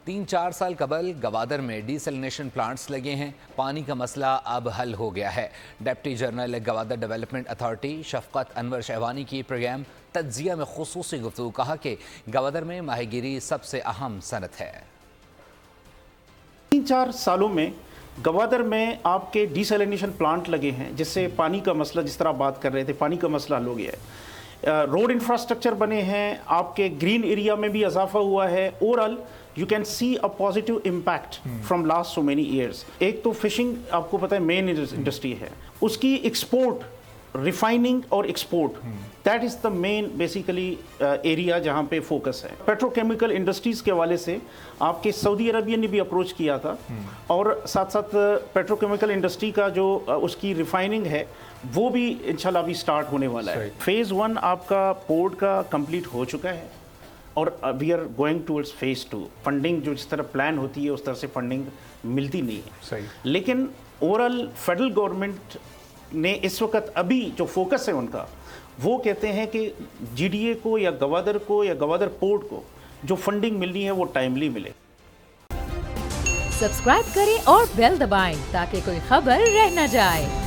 3-4 साल कबल गवादर में डीसैलिनेशन प्लांट्स लगे हैं। पानी का मसला अब हल हो गया है। Deputy general Gwadar development authority Shafqat Anwar Shahwani की प्रोग्राम तज्जिया में खुसूसी गुफ्तगू, कहा कि गवादर में माहीगीरी सबसे अहम सनत है। 3-4 सालों में गवादर में आपके डीसैलिनेशन प्लांट लगे हैं, जिससे पानी का मसला, जिस तरह आप बात कर रहे थे, पानी का मसला हल हो गया है। रोड इंफ्रास्ट्रक्चर बने हैं, आपके ग्रीन एरिया में भी इजाफा हुआ है। Overall you can see a positive impact from last so many years. एक तो फिशिंग आपको पता है मेन इंडस्ट्री है, उसकी एक्सपोर्ट, रिफाइनिंग और export, that is the main basically area जहां पे फोकस है। पेट्रोकेमिकल इंडस्ट्रीज के हवाले से आपके सऊदी अरबिया ने भी अप्रोच किया था, और साथ साथ पेट्रोकेमिकल इंडस्ट्री का जो उसकी रिफाइनिंग है वो भी इंशाल्लाह अभी स्टार्ट होने वाला है। फेज़ 1 आपका पोर्ट का कंप्लीट हो चुका है और we are going towards phase 2। Funding जो जिस तरह प्लान होती है उस तरह से फंडिंग मिलती नहीं है, लेकिन ओवरऑल फेडरल गवर्नमेंट ने इस वक्त अभी जो फोकस है उनका, वो कहते हैं कि जीडीए को या गवादर पोर्ट को जो फंडिंग मिलनी है वो टाइमली मिले। सब्सक्राइब करें और बेल दबाएं ताकि कोई खबर रह न जाए।